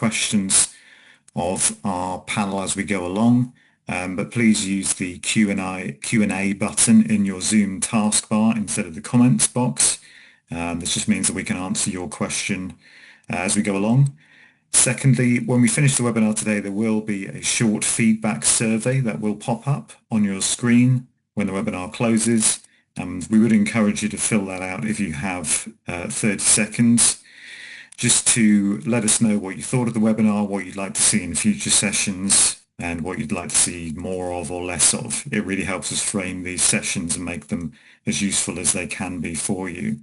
questions of our panel as we go along, but please use the Q&A button in your Zoom taskbar instead of the comments box. This just means that we can answer your question as we go along. Secondly, when we finish the webinar today, there will be a short feedback survey that will pop up on your screen when the webinar closes. We would encourage you to fill that out if you have 30 seconds, just to let us know what you thought of the webinar, what you'd like to see in future sessions, and what you'd like to see more of or less of. It really helps us frame these sessions and make them as useful as they can be for you.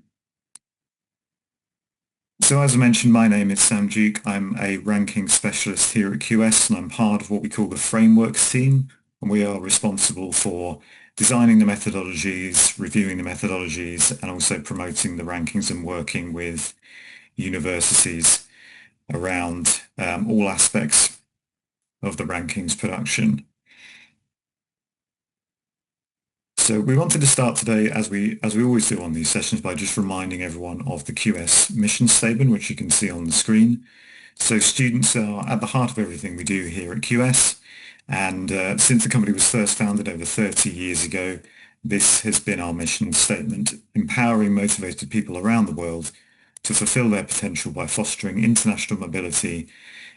So as I mentioned, my name is Sam Duke. I'm a ranking specialist here at QS, and I'm part of what we call the frameworks team, and we are responsible for designing the methodologies, reviewing the methodologies, and also promoting the rankings and working with universities around all aspects of the rankings production. So we wanted to start today, as we always do on these sessions, by just reminding everyone of the QS mission statement, which you can see on the screen. So students are at the heart of everything we do here at QS. And since the company was first founded over 30 years ago, this has been our mission statement: empowering motivated people around the world to fulfill their potential by fostering international mobility,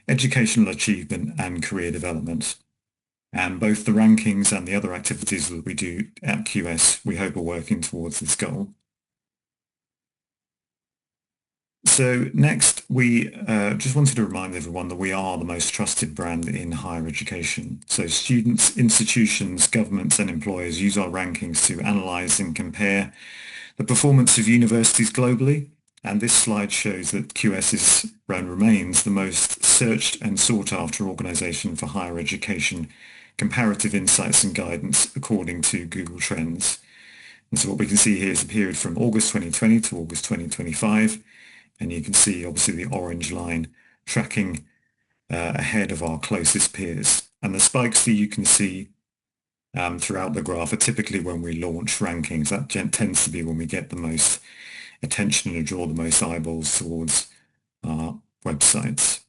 educational achievement, and career development. And both the rankings and the other activities that we do at QS, we hope are working towards this goal. So next, we just wanted to remind everyone that we are the most trusted brand in higher education. So students, institutions, governments, and employers use our rankings to analyze and compare the performance of universities globally. And this slide shows that QS is and remains the most searched and sought after organization for higher education comparative insights and guidance according to Google Trends. And so what we can see here is a period from August 2020 to August 2025. And you can see obviously the orange line tracking ahead of our closest peers. And the spikes that you can see throughout the graph are typically when we launch rankings. That tends to be when we get the most attention and draw the most eyeballs towards our websites.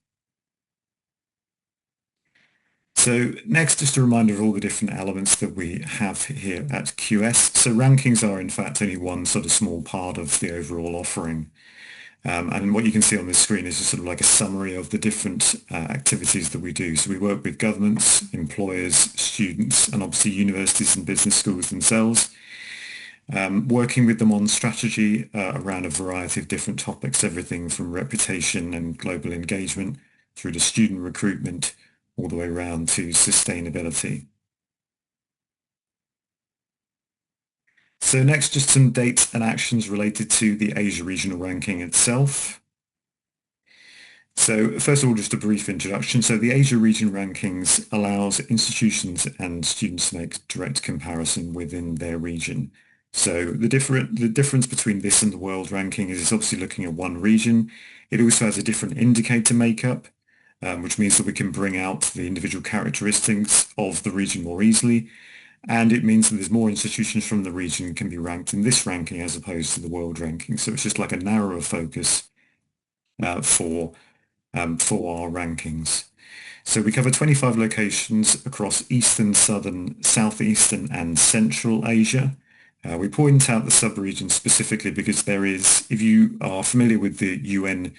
So next, just a reminder of all the different elements that we have here at QS. So rankings are in fact only one sort of small part of the overall offering. And what you can see on this screen is just sort of like a summary of the different activities that we do. So we work with governments, employers, students, and obviously universities and business schools themselves, working with them on strategy around a variety of different topics, everything from reputation and global engagement through to student recruitment, all the way around to sustainability. So next, just some dates and actions related to the Asia Regional Ranking itself. So first of all, just a brief introduction. So the Asia Region Rankings allows institutions and students to make direct comparison within their region. So the difference between this and the World Ranking is it's obviously looking at one region. It also has a different indicator makeup, which means that we can bring out the individual characteristics of the region more easily. And it means that there's more institutions from the region can be ranked in this ranking as opposed to the World Ranking. So it's just like a narrower focus for our rankings. So we cover 25 locations across Eastern, Southern, Southeastern, and Central Asia. We point out the sub-region specifically because there is, if you are familiar with the UN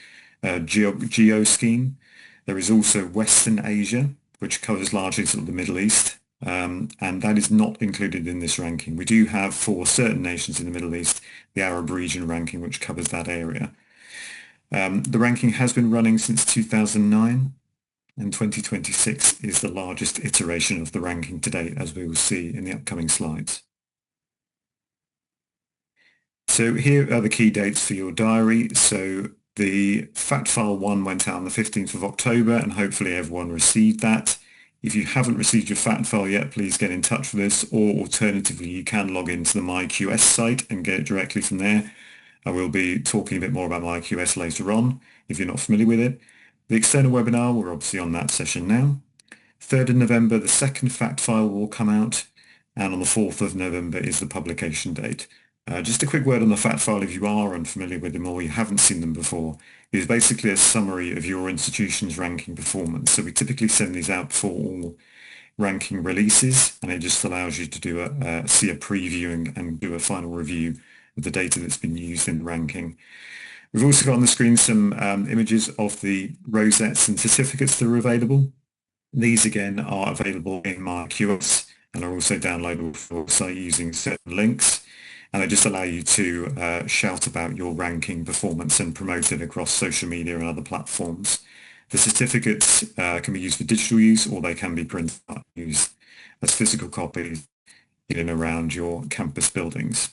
Geo scheme, there is also Western Asia, which covers largely sort of the Middle East. And that is not included in this ranking. We do have, for certain nations in the Middle East, the Arab region ranking, which covers that area. The ranking has been running since 2009, and 2026 is the largest iteration of the ranking to date, as we will see in the upcoming slides. So here are the key dates for your diary. So the fact file 1 went out on the 15th of October, and hopefully everyone received that. If you haven't received your fact file yet, please get in touch with us, or alternatively, you can log into the MyQS site and get it directly from there. I will be talking a bit more about MyQS later on, if you're not familiar with it. The external webinar, we're obviously on that session now. 3rd of November, the second fact file will come out, and on the 4th of November is the publication date. Just a quick word on the fact file if you are unfamiliar with them or you haven't seen them before. It is basically a summary of your institution's ranking performance. So we typically send these out for all ranking releases, and it just allows you to do see a preview and do a final review of the data that's been used in the ranking. We've also got on the screen some images of the rosettes and certificates that are available. These again are available in my QS and are also downloadable from the website using certain links. And they just allow you to shout about your ranking performance and promote it across social media and other platforms. The certificates can be used for digital use, or they can be printed out and used as physical copies in and around your campus buildings.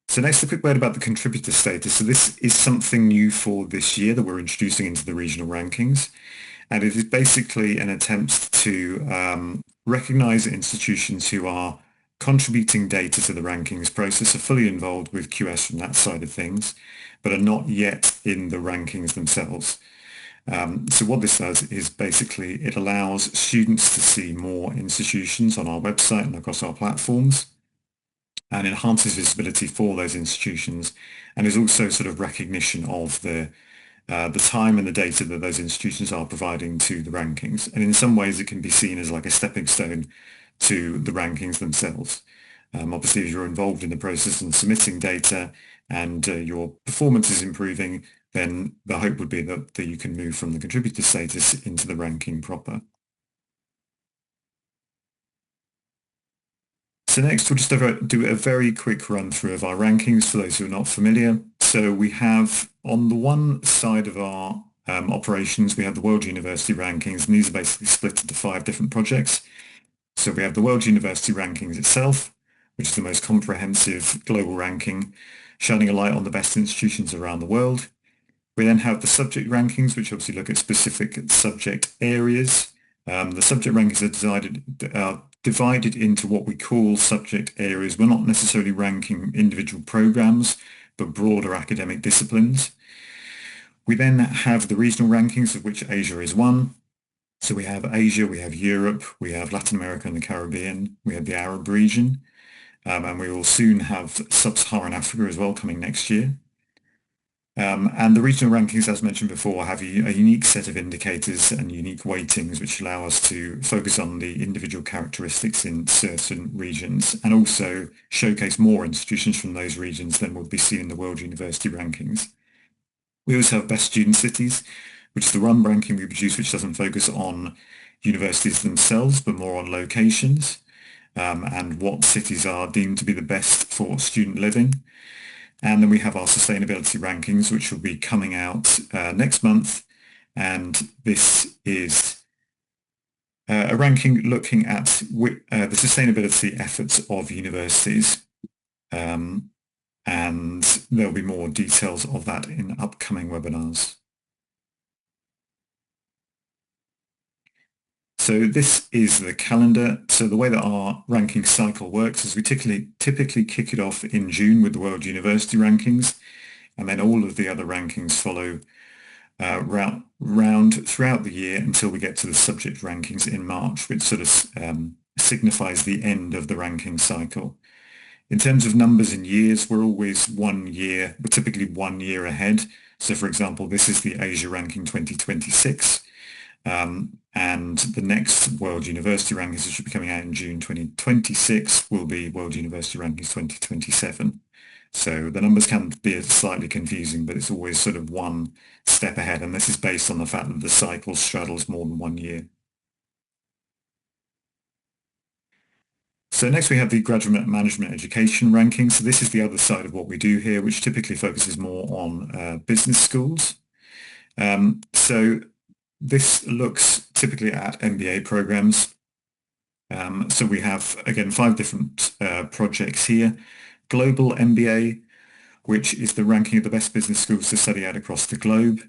So next, a quick word about the contributor status. So this is something new for this year that we're introducing into the regional rankings. And it is basically an attempt to recognize institutions who are contributing data to the rankings process, are fully involved with QS from that side of things, but are not yet in the rankings themselves. So what this does is basically it allows students to see more institutions on our website and across our platforms, and enhances visibility for those institutions, and is also sort of recognition of the time and the data that those institutions are providing to the rankings. And in some ways, it can be seen as like a stepping stone to the rankings themselves. Obviously, if you're involved in the process and submitting data and your performance is improving, then the hope would be that you can move from the contributor status into the ranking proper. So next, we'll just do a very quick run through of our rankings for those who are not familiar. So we have on the one side of our operations, we have the World University Rankings, and these are basically split into 5 different projects. So we have the World University Rankings itself, which is the most comprehensive global ranking, shining a light on the best institutions around the world. We then have the subject rankings, which obviously look at specific subject areas. The subject rankings are divided into what we call subject areas. We're not necessarily ranking individual programs, but broader academic disciplines. We then have the regional rankings, of which Asia is one. So we have Asia, we have Europe, we have Latin America and the Caribbean, we have the Arab region, and we will soon have Sub-Saharan Africa as well coming next year. And the regional rankings, as mentioned before, have a unique set of indicators and unique weightings which allow us to focus on the individual characteristics in certain regions and also showcase more institutions from those regions than would be seen in the World University Rankings. We also have Best Student Cities, which is the one ranking we produce which doesn't focus on universities themselves but more on locations and what cities are deemed to be the best for student living. And then we have our sustainability rankings, which will be coming out next month. And this is a ranking looking at the sustainability efforts of universities. And there'll be more details of that in upcoming webinars. So this is the calendar. So the way that our ranking cycle works is we typically kick it off in June with the World University Rankings, and then all of the other rankings follow round throughout the year until we get to the subject rankings in March, which sort of signifies the end of the ranking cycle. In terms of numbers and years, we're always 1 year, we're typically 1 year ahead. So for example, this is the Asia Ranking 2026. And the next World University Rankings, which should be coming out in June 2026, will be World University Rankings 2027. So the numbers can be slightly confusing, but it's always sort of one step ahead. And this is based on the fact that the cycle straddles more than 1 year. So next we have the Graduate Management Education Rankings. So this is the other side of what we do here, which typically focuses more on business schools. So this looks typically at MBA programs. So we have, again, 5 different projects here. Global MBA, which is the ranking of the best business schools to study at across the globe,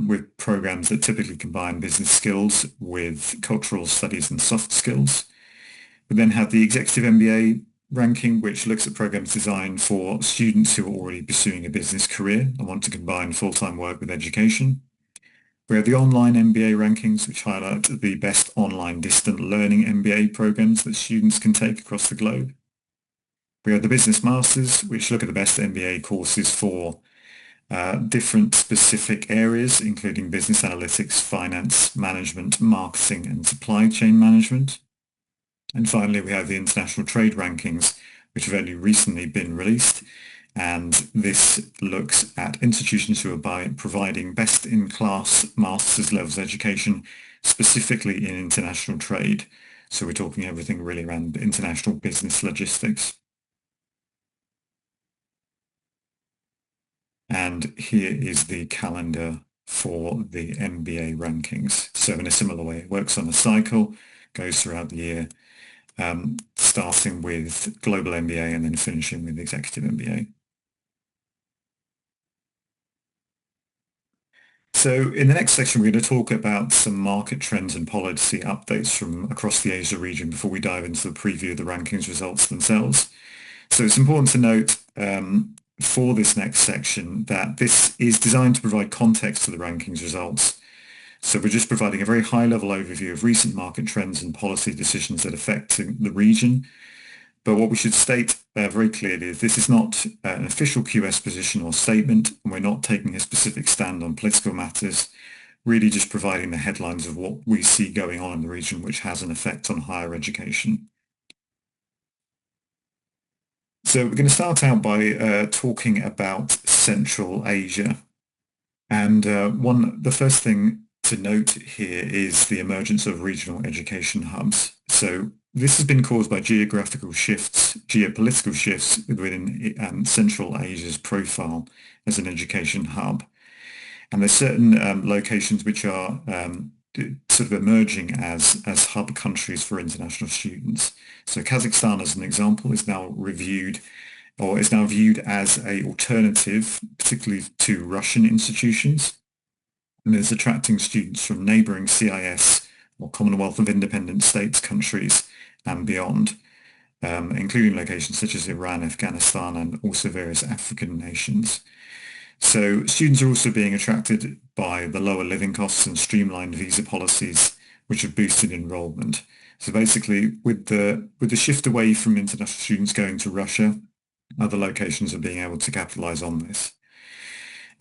with programs that typically combine business skills with cultural studies and soft skills. We then have the Executive MBA ranking, which looks at programs designed for students who are already pursuing a business career and want to combine full-time work with education. We have the online MBA rankings, which highlight the best online distant learning MBA programs that students can take across the globe. We have the Business Masters, which look at the best MBA courses for different specific areas, including business analytics, finance, management, marketing, and supply chain management. And finally, we have the international trade rankings, which have only recently been released. And this looks at institutions who are providing best-in-class master's levels education, specifically in international trade. So we're talking everything really around international business logistics. And here is the calendar for the MBA rankings. So in a similar way, it works on a cycle, goes throughout the year, starting with global MBA and then finishing with executive MBA. So in the next section, we're going to talk about some market trends and policy updates from across the Asia region before we dive into the preview of the rankings results themselves. So it's important to note for this next section that this is designed to provide context to the rankings results. So we're just providing a very high-level overview of recent market trends and policy decisions that affect the region. But what we should state very clearly is this is not an official QS position or statement, and we're not taking a specific stand on political matters, really just providing the headlines of what we see going on in the region, which has an effect on higher education. So we're going to start out by talking about Central Asia. And the first thing to note here is the emergence of regional education hubs. So this has been caused by geographical shifts, geopolitical shifts within Central Asia's profile as an education hub. And there's certain locations which are sort of emerging as hub countries for international students. So Kazakhstan, as an example, is now viewed as an alternative, particularly to Russian institutions. And it's attracting students from neighboring CIS or Commonwealth of Independent States countries and beyond, including locations such as Iran, Afghanistan, and also various African nations. So students are also being attracted by the lower living costs and streamlined visa policies, which have boosted enrollment. So basically, with the shift away from international students going to Russia, other locations are being able to capitalize on this.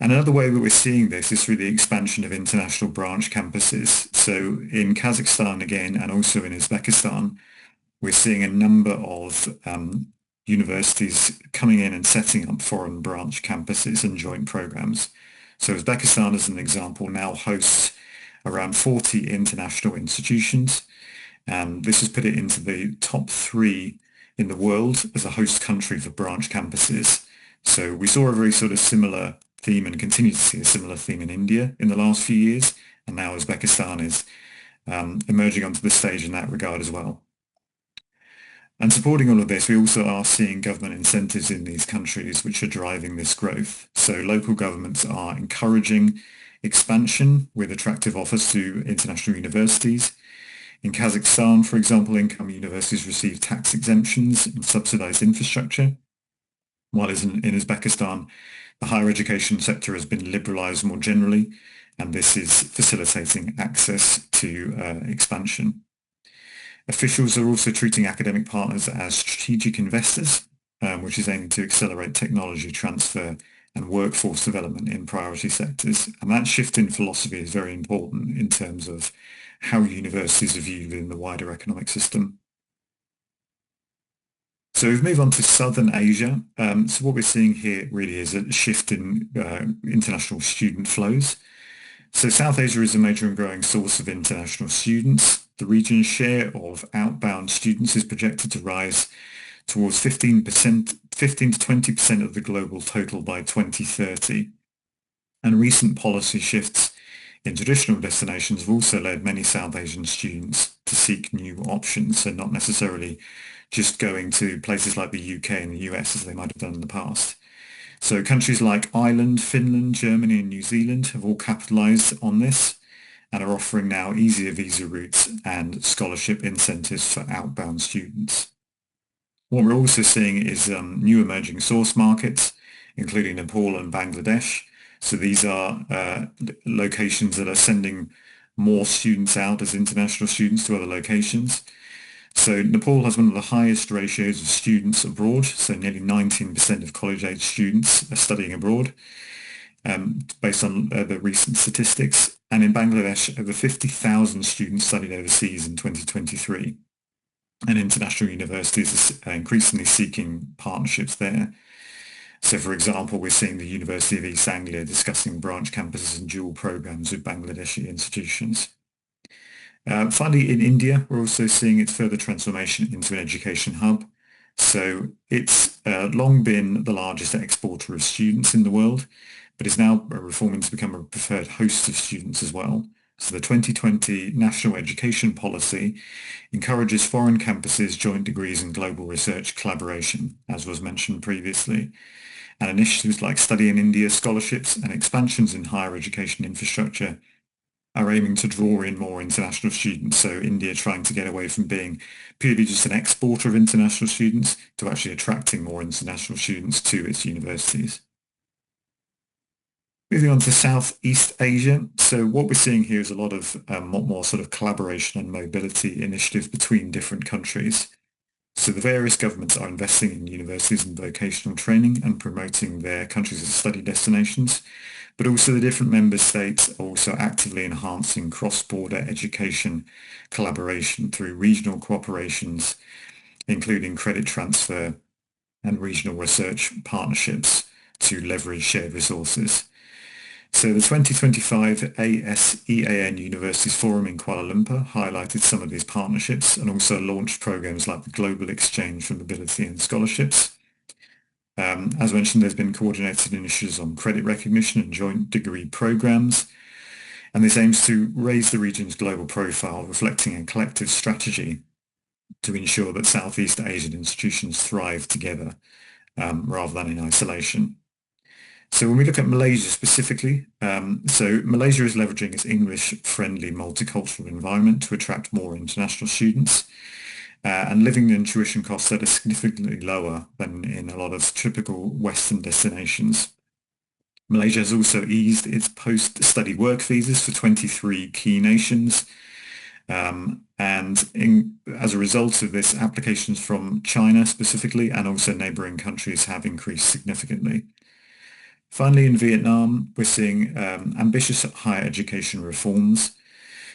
And another way that we're seeing this is through the expansion of international branch campuses. So in Kazakhstan again, and also in Uzbekistan, we're seeing a number of universities coming in and setting up foreign branch campuses and joint programs. So Uzbekistan, as an example, now hosts around 40 international institutions. This has put it into the top 3 in the world as a host country for branch campuses. So we saw a very sort of similar theme and continue to see a similar theme in India in the last few years. And now Uzbekistan is emerging onto the stage in that regard as well. And supporting all of this, we also are seeing government incentives in these countries which are driving this growth. So local governments are encouraging expansion with attractive offers to international universities. In Kazakhstan, for example, income universities receive tax exemptions and subsidized infrastructure, while in Uzbekistan, the higher education sector has been liberalized more generally, and this is facilitating access to expansion. Officials are also treating academic partners as strategic investors, which is aiming to accelerate technology transfer and workforce development in priority sectors. And that shift in philosophy is very important in terms of how universities are viewed in the wider economic system. So we've moved on to Southern Asia. So what we're seeing here really is a shift in international student flows. So South Asia is a major and growing source of international students. The region's share of outbound students is projected to rise towards 15% to 20% of the global total by 2030. And recent policy shifts in traditional destinations have also led many South Asian students to seek new options, so not necessarily just going to places like the UK and the US as they might have done in the past. So countries like Ireland, Finland, Germany, and New Zealand have all capitalized on this and are offering now easier visa routes and scholarship incentives for outbound students. What we're also seeing is new emerging source markets, including Nepal and Bangladesh. So these are locations that are sending more students out as international students to other locations. So Nepal has one of the highest ratios of students abroad, so nearly 19% of college-age students are studying abroad, based on the recent statistics. And in Bangladesh, over 50,000 students studied overseas in 2023. And international universities are increasingly seeking partnerships there. So, for example, we're seeing the University of East Anglia discussing branch campuses and dual programs with Bangladeshi institutions. Finally, in India, we're also seeing its further transformation into an education hub. So it's long been the largest exporter of students in the world, but is now reforming to become a preferred host of students as well. So the 2020 National Education Policy encourages foreign campuses, joint degrees and global research collaboration, as was mentioned previously. And initiatives like Study in India scholarships and expansions in higher education infrastructure are aiming to draw in more international students. So India trying to get away from being purely just an exporter of international students to actually attracting more international students to its universities. Moving on to Southeast Asia. So what we're seeing here is a lot of more sort of collaboration and mobility initiatives between different countries. So the various governments are investing in universities and vocational training and promoting their countries as study destinations, but also the different member states are also actively enhancing cross-border education collaboration through regional cooperations, including credit transfer and regional research partnerships to leverage shared resources. So the 2025 ASEAN Universities Forum in Kuala Lumpur highlighted some of these partnerships and also launched programs like the Global Exchange for Mobility and Scholarships. As mentioned, there's been coordinated initiatives on credit recognition and joint degree programs, and this aims to raise the region's global profile, reflecting a collective strategy to ensure that Southeast Asian institutions thrive together rather than in isolation. So when we look at Malaysia specifically, so Malaysia is leveraging its English-friendly multicultural environment to attract more international students, and living and tuition costs that are significantly lower than in a lot of typical Western destinations. Malaysia has also eased its post-study work visas for 23 key nations, as a result of this, applications from China specifically and also neighboring countries have increased significantly. Finally, in Vietnam, we're seeing ambitious higher education reforms.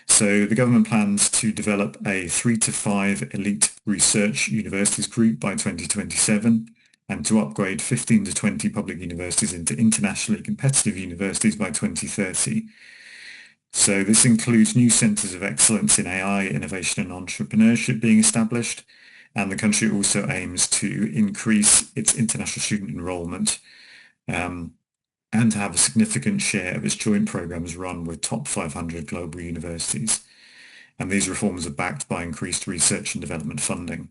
So the government plans to develop a 3 to 5 elite research universities group by 2027 and to upgrade 15 to 20 public universities into internationally competitive universities by 2030. So this includes new centres of excellence in AI, innovation and entrepreneurship being established, and the country also aims to increase its international student enrolment and to have a significant share of its joint programs run with top 500 global universities. And these reforms are backed by increased research and development funding,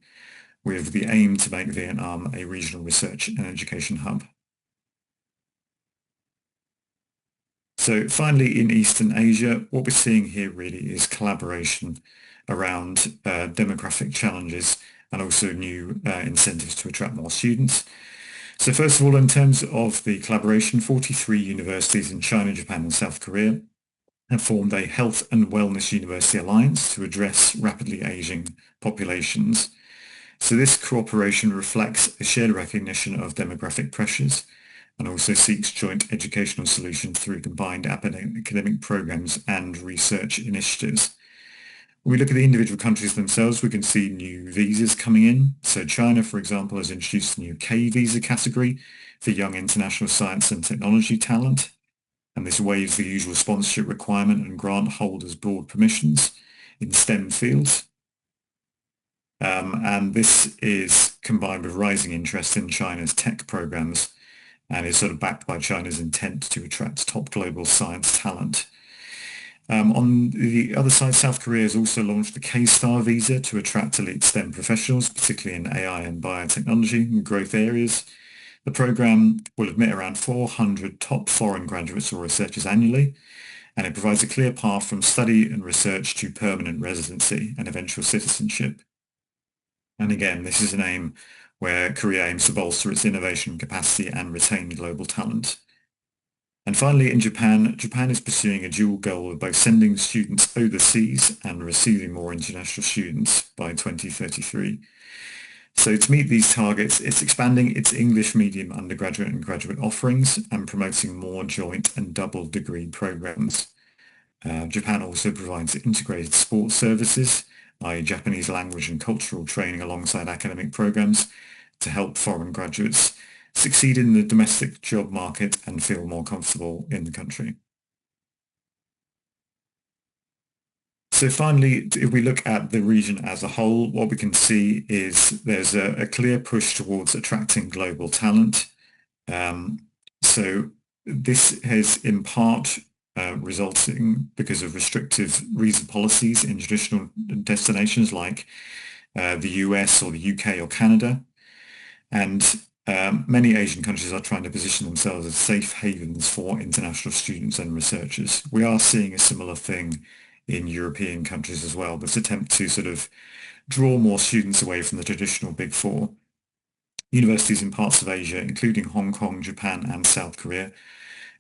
with the aim to make Vietnam a regional research and education hub. So finally, in Eastern Asia, what we're seeing here really is collaboration around demographic challenges and also new incentives to attract more students. So first of all, in terms of the collaboration, 43 universities in China, Japan and South Korea have formed a Health and Wellness University Alliance to address rapidly aging populations. So this cooperation reflects a shared recognition of demographic pressures and also seeks joint educational solutions through combined academic programs and research initiatives. When we look at the individual countries themselves, we can see new visas coming in. So China, for example, has introduced a new K visa category for young international science and technology talent. And this waives the usual sponsorship requirement and grant holders broad permissions in STEM fields. And this is combined with rising interest in China's tech programs and is sort of backed by China's intent to attract top global science talent. On the other side, South Korea has also launched the K-Star visa to attract elite STEM professionals, particularly in AI and biotechnology and growth areas. The program will admit around 400 top foreign graduates or researchers annually, and it provides a clear path from study and research to permanent residency and eventual citizenship. And again, this is an aim where Korea aims to bolster its innovation capacity and retain global talent. And finally, in Japan, Japan is pursuing a dual goal of both sending students overseas and receiving more international students by 2033. So to meet these targets, it's expanding its English medium undergraduate and graduate offerings and promoting more joint and double degree programs. Japan also provides integrated sports services, i.e. Japanese language and cultural training alongside academic programs to help foreign graduates succeed in the domestic job market and feel more comfortable in the country. So finally, if we look at the region as a whole, what we can see is there's a clear push towards attracting global talent. Um, so this has in part resulting because of restrictive visa policies in traditional destinations like the US or the UK or Canada. And many Asian countries are trying to position themselves as safe havens for international students and researchers. We are seeing a similar thing in European countries as well, this attempt to sort of draw more students away from the traditional Big Four. Universities in parts of Asia, including Hong Kong, Japan, and South Korea,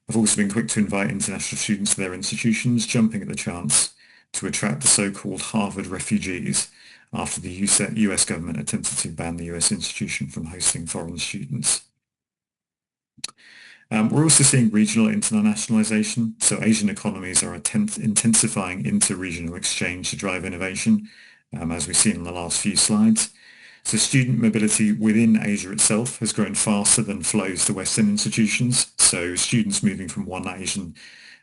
have also been quick to invite international students to their institutions, jumping at the chance to attract the so-called Harvard refugees after the US government attempted to ban the US institution from hosting foreign students. We're also seeing regional internationalization. So Asian economies are intensifying inter-regional exchange to drive innovation, as we've seen in the last few slides. So student mobility within Asia itself has grown faster than flows to Western institutions. So students moving from one Asian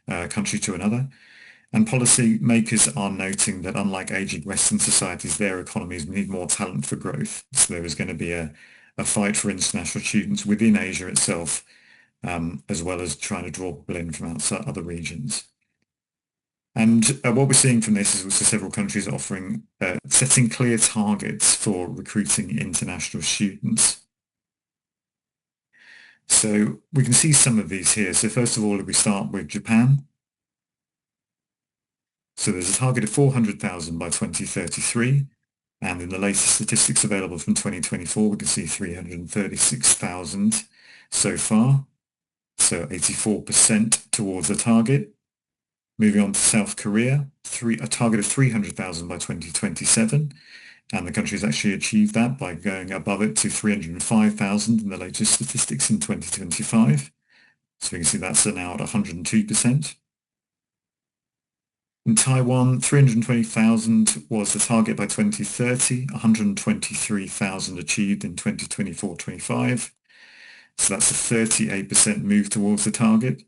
country to another. And policymakers are noting that unlike aging Western societies, their economies need more talent for growth. So there is going to be a fight for international students within Asia itself, as well as trying to draw people in from outside other regions. And what we're seeing from this is also several countries offering, setting clear targets for recruiting international students. So we can see some of these here. So first of all, if we start with Japan. So there's a target of 400,000 by 2033. And in the latest statistics available from 2024, we can see 336,000 so far. So 84% towards the target. Moving on to South Korea, a target of 300,000 by 2027. And the country has actually achieved that by going above it to 305,000 in the latest statistics in 2025. So we can see that's now at 102%. In Taiwan, 320,000 was the target by 2030, 123,000 achieved in 2024-25. So that's a 38% move towards the target.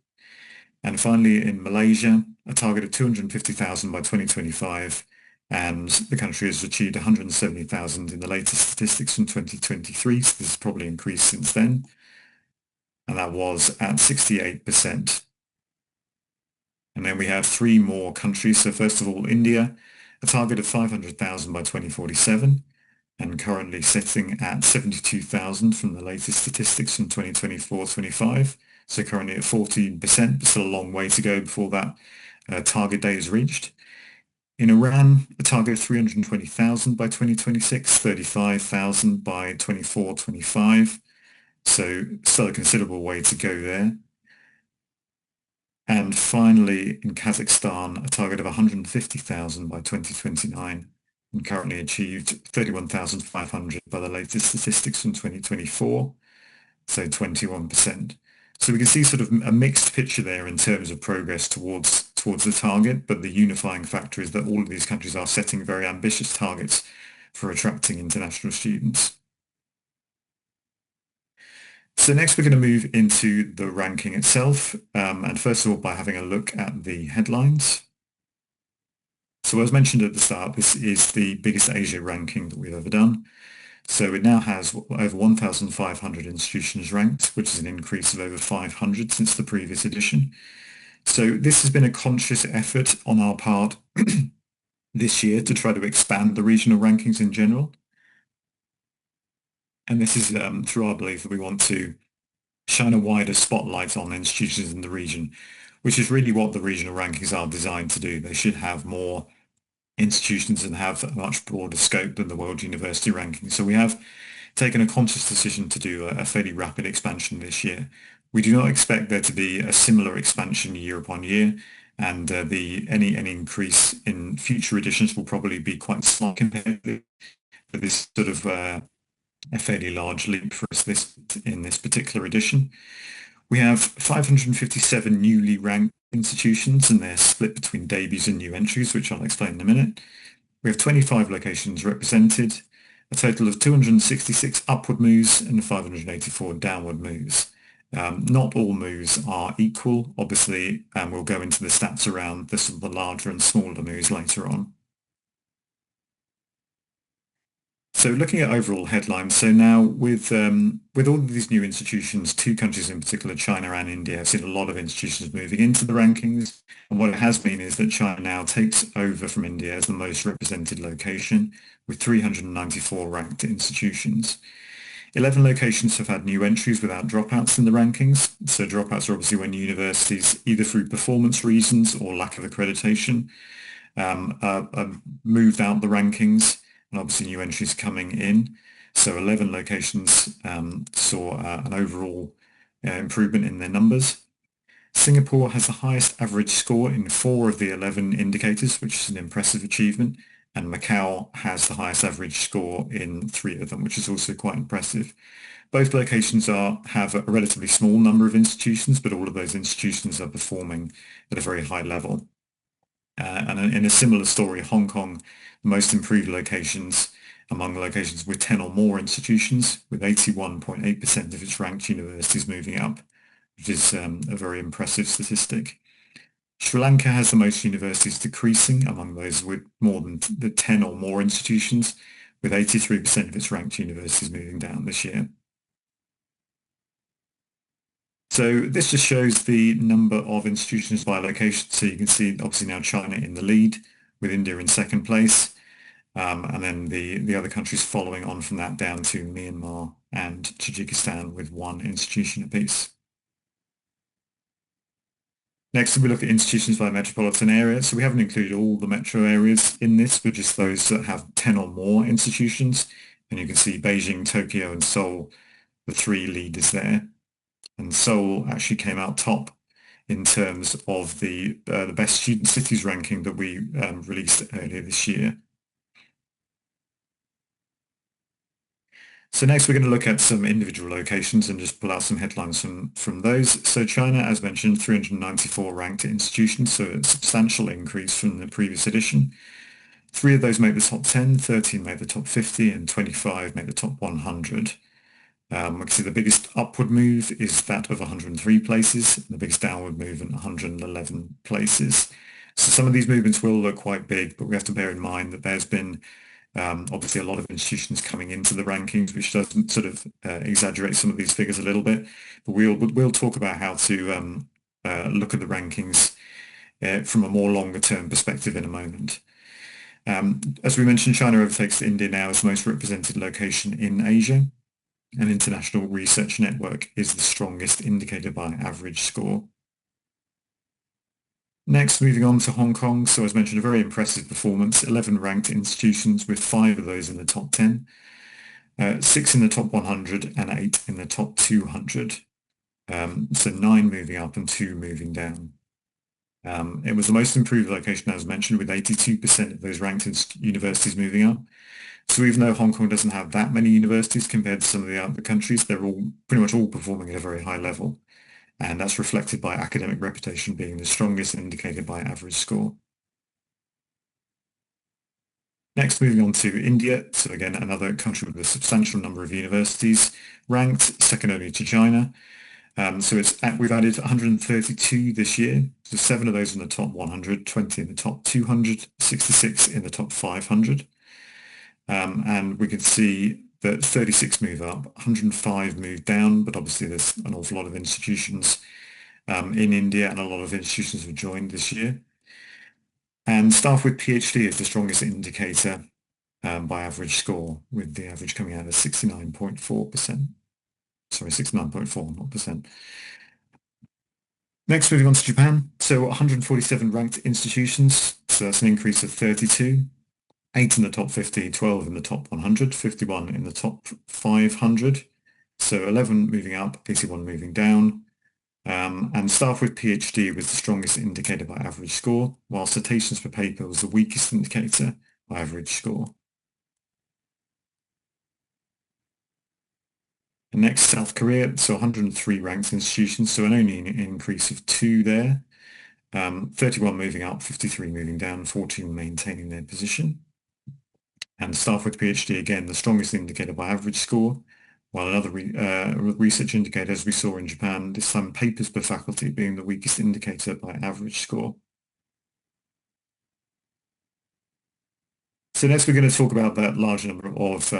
And finally, in Malaysia, a target of 250,000 by 2025, and the country has achieved 170,000 in the latest statistics from 2023, so this has probably increased since then, and that was at 68%. And then we have three more countries. So first of all, India, a target of 500,000 by 2047, and currently sitting at 72,000 from the latest statistics from 2024-25. So currently at 14%, but still a long way to go before that target date is reached. In Iran, a target of 320,000 by 2026, 35,000 by 24-25. So still a considerable way to go there. And finally, in Kazakhstan, a target of 150,000 by 2029, and currently achieved 31,500 by the latest statistics from 2024, so 21%. So we can see sort of a mixed picture there in terms of progress towards the target, but the unifying factor is that all of these countries are setting very ambitious targets for attracting international students. So next we're going to move into the ranking itself, and first of all by having a look at the headlines. So as mentioned at the start, this is the biggest Asia ranking that we've ever done. So it now has over 1,500 institutions ranked, which is an increase of over 500 since the previous edition. So this has been a conscious effort on our part this year to try to expand the regional rankings in general. And this is through our belief that we want to shine a wider spotlight on institutions in the region, which is really what the regional rankings are designed to do. They should have more institutions and have a much broader scope than the World University Ranking. So we have taken a conscious decision to do a fairly rapid expansion this year. We do not expect there to be a similar expansion year upon year, and any increase in future editions will probably be quite slight compared to this sort of a fairly large leap for us in this particular edition. We have 557 newly ranked institutions, and they're split between debuts and new entries, which I'll explain in a minute. We have 25 locations represented, a total of 266 upward moves and 584 downward moves. Not all moves are equal, obviously, and we'll go into the stats around the larger and smaller moves later on. So looking at overall headlines, so now with all of these new institutions, two countries in particular, China and India, have seen a lot of institutions moving into the rankings. And what it has been is that China now takes over from India as the most represented location with 394 ranked institutions. 11 locations have had new entries without dropouts in the rankings. So dropouts are obviously when universities, either through performance reasons or lack of accreditation, moved out the rankings, and obviously new entries coming in. So 11 locations saw an overall improvement in their numbers. Singapore has the highest average score in 4 of the 11 indicators, which is an impressive achievement. And Macau has the highest average score in 3 of them, which is also quite impressive. Both locations have a relatively small number of institutions, but all of those institutions are performing at a very high level. And in a similar story, Hong Kong, most improved locations among locations with 10 or more institutions, with 81.8% of its ranked universities moving up, which is a very impressive statistic. Sri Lanka has the most universities decreasing among those with more than the 10 or more institutions, with 83% of its ranked universities moving down this year. So this just shows the number of institutions by location. So you can see obviously now China in the lead, with India in second place, and then the other countries following on from that down to Myanmar and Tajikistan with 1 institution apiece. Next, we look at institutions by metropolitan area. So we haven't included all the metro areas in this, but just those that have 10 or more institutions. And you can see Beijing, Tokyo, and Seoul, the 3 leaders there. And Seoul actually came out top in terms of the best student cities ranking that we released earlier this year. So next we're going to look at some individual locations and just pull out some headlines from those. So China, as mentioned, 394 ranked institutions, so a substantial increase from the previous edition. 3 of those made the top 10, 13 made the top 50, and 25 made the top 100. We can see the biggest upward move is that of 103 places, and the biggest downward movement, 111 places. So some of these movements will look quite big, but we have to bear in mind that there's been obviously a lot of institutions coming into the rankings, which does sort of exaggerate some of these figures a little bit. But we'll talk about how to look at the rankings from a more longer term perspective in a moment. As we mentioned, China overtakes India now as the most represented location in Asia. An international research network is the strongest indicator by average score. Next, moving on to Hong Kong. So as mentioned, a very impressive performance, 11 ranked institutions with 5 of those in the top 10, 6 in the top 100 and 8 in the top 200. So 9 moving up and 2 moving down. It was the most improved location, as mentioned, with 82% of those ranked universities moving up. So even though Hong Kong doesn't have that many universities compared to some of the other countries, they're all pretty much all performing at a very high level. And that's reflected by academic reputation being the strongest indicated by average score. Next, moving on to India. So again, another country with a substantial number of universities, ranked second only to China. So we've added 132 this year. So 7 of those in the top 100, 20 in the top 200, 66 in the top 500. And we can see that 36 move up, 105 move down, but obviously there's an awful lot of institutions in India and a lot of institutions have joined this year. And staff with PhD is the strongest indicator by average score, with the average coming out at 69.4%. Sorry, 69.4, not percent. Next, moving on to Japan. So 147 ranked institutions, so that's an increase of 32. 8 in the top 50, 12 in the top 100, 51 in the top 500. So 11 moving up, 81 moving down. And staff with PhD was the strongest indicator by average score, while citations per paper was the weakest indicator by average score. And next, South Korea, so 103 ranked institutions, so only an increase of two there. 31 moving up, 53 moving down, 14 maintaining their position. And staff with PhD, again, the strongest indicator by average score, while another research indicator, as we saw in Japan, this time papers per faculty being the weakest indicator by average score. So next we're going to talk about that large number of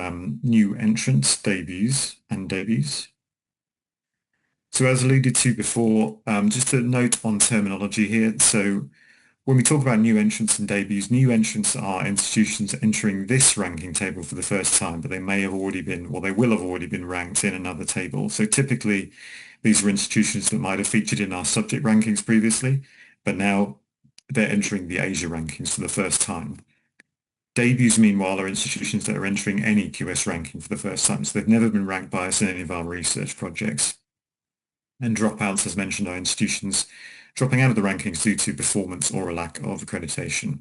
new entrants, debuts, and debuts. So as alluded to before, just a note on terminology here. So when we talk about new entrants and debuts, new entrants are institutions entering this ranking table for the first time, but they may have already been, or they will have already been ranked in another table. So typically, these are institutions that might have featured in our subject rankings previously, but now they're entering the Asia rankings for the first time. Debuts, meanwhile, are institutions that are entering any QS ranking for the first time, so they've never been ranked by us in any of our research projects. And dropouts, as mentioned, are institutions dropping out of the rankings due to performance or a lack of accreditation.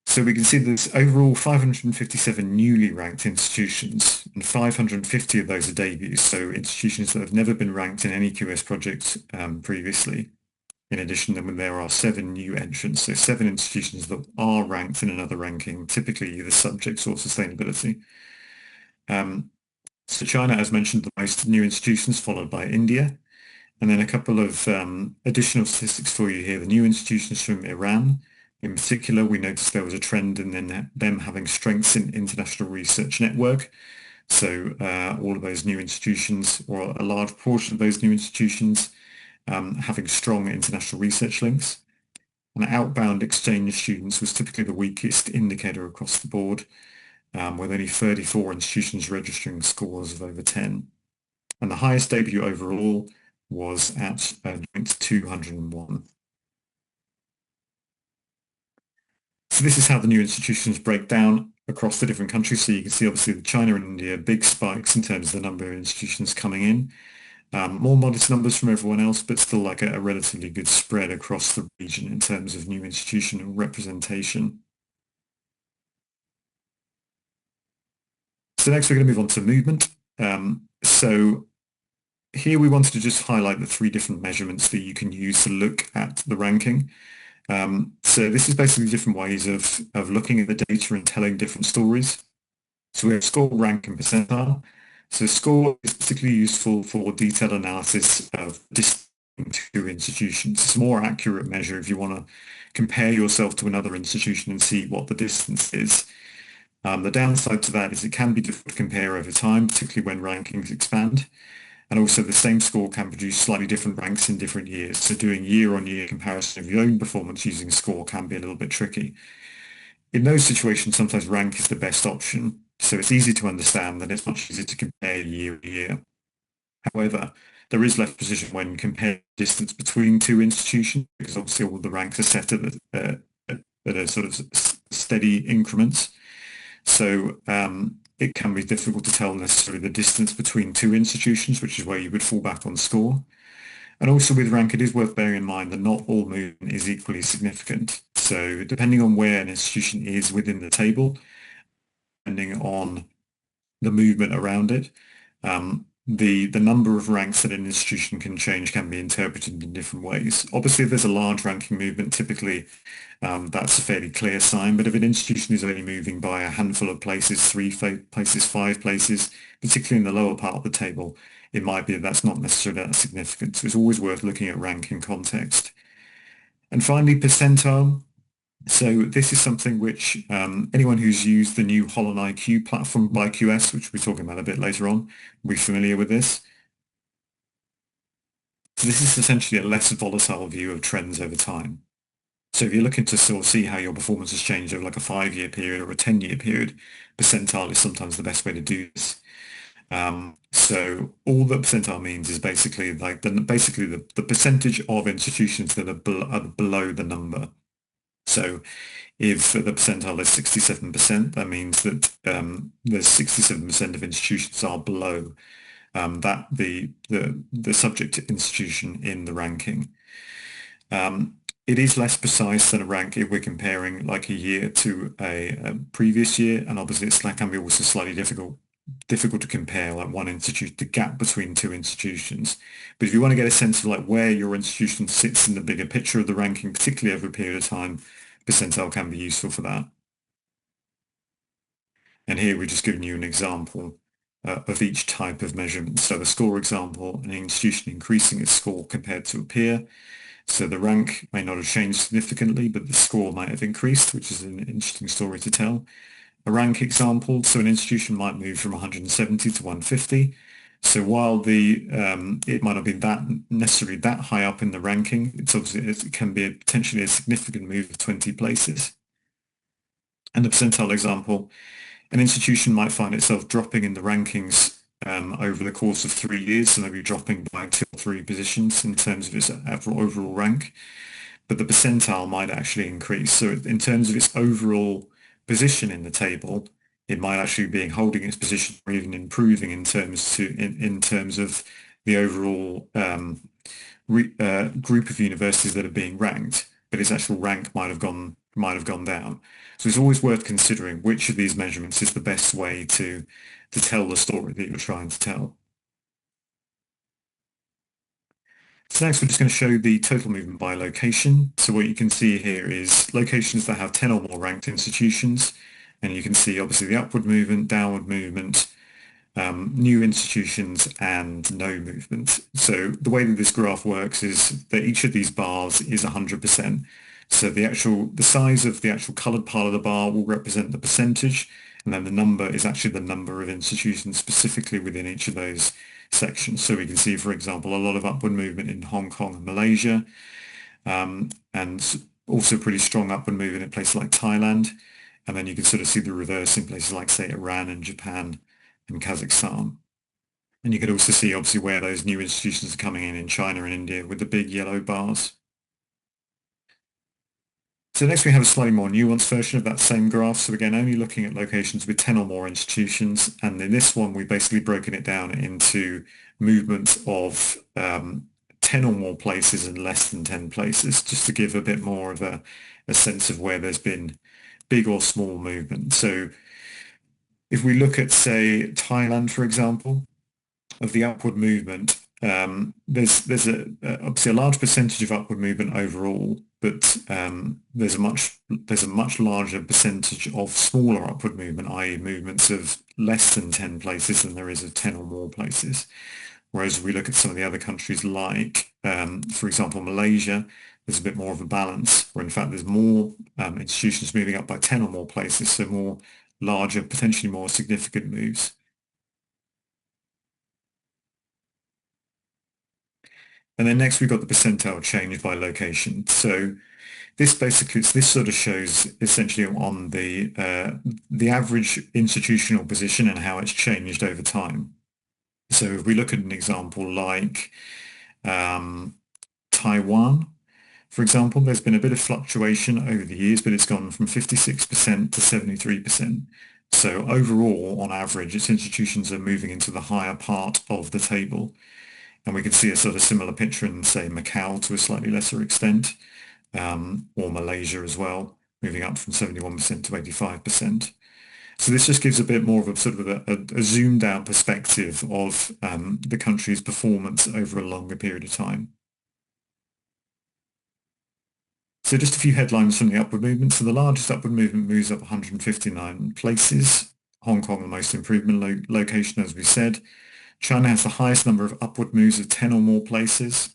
So we can see there's overall 557 newly ranked institutions, and 550 of those are debuts, so institutions that have never been ranked in any QS project previously. In addition, then there are 7 new entrants, so 7 institutions that are ranked in another ranking, typically either subjects or sustainability. So China, as mentioned, the most new institutions, followed by India. And then a couple of additional statistics for you here. The new institutions from Iran, in particular, we noticed there was a trend in them having strengths in international research network. So all of those new institutions, or a large portion of those new institutions, having strong international research links. And outbound exchange students was typically the weakest indicator across the board, with only 34 institutions registering scores of over 10. And the highest debut overall was at 201. So this is how the new institutions break down across the different countries. So you can see obviously China and India, big spikes in terms of the number of institutions coming in. More modest numbers from everyone else, but still like a relatively good spread across the region in terms of new institutional representation. So next we're going to move on to movement. So here we wanted to just highlight the 3 different measurements that you can use to look at the ranking. So this is basically different ways of looking at the data and telling different stories. So we have score, rank, and percentile. So score is particularly useful for detailed analysis of distinct two institutions. It's a more accurate measure if you want to compare yourself to another institution and see what the distance is. The downside to that is it can be difficult to compare over time, particularly when rankings expand. And also the same score can produce slightly different ranks in different years. So doing year-on-year comparison of your own performance using score can be a little bit tricky. In those situations, sometimes rank is the best option. So it's easy to understand that it's much easier to compare year to year. However, there is less precision when comparing distance between 2 institutions, because obviously all the ranks are set at a sort of steady increments. So it can be difficult to tell necessarily the distance between 2 institutions, which is where you would fall back on score. And also with rank, it is worth bearing in mind that not all movement is equally significant. So depending on where an institution is within the table, depending on the movement around it, the number of ranks that an institution can change can be interpreted in different ways. Obviously, if there's a large ranking movement, typically that's a fairly clear sign. But if an institution is only moving by a handful of places, 3 places, 5 places, particularly in the lower part of the table, it might be that that's not necessarily that significant. So it's always worth looking at rank in context. And finally, percentile. So this is something which anyone who's used the new Holon IQ platform by QS, which we'll be talking about a bit later on, will be familiar with this. So this is essentially a less volatile view of trends over time. So if you're looking to sort of see how your performance has changed over like a 5-year period or a 10-year period, percentile is sometimes the best way to do this. So all that percentile means is basically like the percentage of institutions that are below the number. So if the percentile is 67%, that means that there's 67% of institutions are below that the subject institution in the ranking. Um, it is less precise than a rank if we're comparing like a year to a previous year, and obviously it can be also slightly difficult to compare like one institute, the gap between two institutions. But if you want to get a sense of like where your institution sits in the bigger picture of the ranking, particularly over a period of time, percentile can be useful for that. And here we're just giving you an example of each type of measurement. So the score example, an institution increasing its score compared to a peer. So the rank may not have changed significantly, but the score might have increased, which is an interesting story to tell. A rank example, so an institution might move from 170 to 150. So while it might not be that necessarily that high up in the ranking, it can be potentially a significant move of 20 places. And the percentile example, an institution might find itself dropping in the rankings over the course of 3 years, so maybe dropping by 2 or 3 positions in terms of its overall rank, but the percentile might actually increase. So in terms of its overall position in the table, it might actually be holding its position or even improving in terms of the overall group of universities that are being ranked, but its actual rank might have gone down. So it's always worth considering which of these measurements is the best way to tell the story that you're trying to tell. So next we're just going to show the total movement by location. So what you can see here is locations that have 10 or more ranked institutions. And you can see obviously the upward movement, downward movement, new institutions and no movement. So the way that this graph works is that each of these bars is 100%. So the size of the actual colored part of the bar will represent the percentage, and then the number is actually the number of institutions specifically within each of those sections. So we can see, for example, a lot of upward movement in Hong Kong and Malaysia, and also pretty strong upward movement in places like Thailand. And then you can sort of see the reverse in places like, say, Iran and Japan and Kazakhstan. And you could also see, obviously, where those new institutions are coming in China and India with the big yellow bars. So next we have a slightly more nuanced version of that same graph. So again, only looking at locations with 10 or more institutions. And in this one, we've basically broken it down into movements of 10 or more places and less than 10 places, just to give a bit more of a sense of where there's been big or small movement. So if we look at, say, Thailand, for example, of the upward movement, there's obviously a large percentage of upward movement overall, but there's a much larger percentage of smaller upward movement, i.e. movements of less than 10 places than there is of 10 or more places. Whereas if we look at some of the other countries like, for example, Malaysia, there's a bit more of a balance, where in fact there's more institutions moving up by 10 or more places, so more larger, potentially more significant moves. And then next we've got the percentile change by location. So this sort of shows essentially on the average institutional position and how it's changed over time. So if we look at an example like Taiwan, for example, there's been a bit of fluctuation over the years, but it's gone from 56% to 73%. So overall, on average, its institutions are moving into the higher part of the table. And we can see a sort of similar picture in, say, Macau to a slightly lesser extent, or Malaysia as well, moving up from 71% to 85%. So this just gives a bit more of a sort of a zoomed out perspective of the country's performance over a longer period of time. So just a few headlines from the upward movement. So the largest upward movement moves up 159 places. Hong Kong, the most improvement location, as we said. China has the highest number of upward moves of 10 or more places.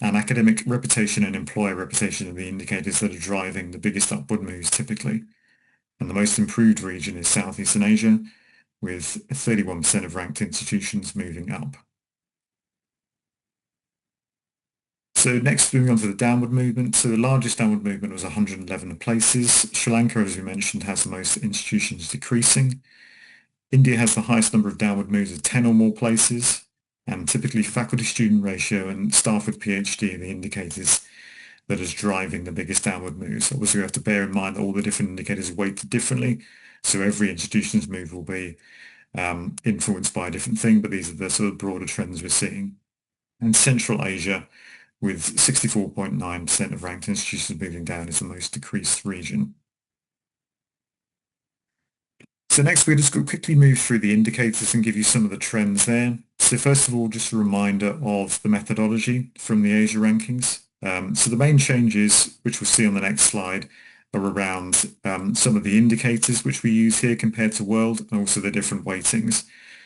And academic reputation and employer reputation are the indicators that are driving the biggest upward moves typically. And the most improved region is Southeastern Asia, with 31% of ranked institutions moving up. So next, moving on to the downward movement. So the largest downward movement was 111 places. Sri Lanka, as we mentioned, has the most institutions decreasing. India has the highest number of downward moves of 10 or more places. And typically faculty-student ratio and staff with PhD are the indicators that is driving the biggest downward moves. Obviously, we have to bear in mind that all the different indicators are weighted differently. So every institution's move will be influenced by a different thing, but these are the sort of broader trends we're seeing. And Central Asia, with 64.9% of ranked institutions moving down, is the most decreased region. So next, we're just going to quickly move through the indicators and give you some of the trends there. So first of all, just a reminder of the methodology from the Asia rankings. So the main changes, which we'll see on the next slide, are around some of the indicators which we use here compared to world, and also the different weightings.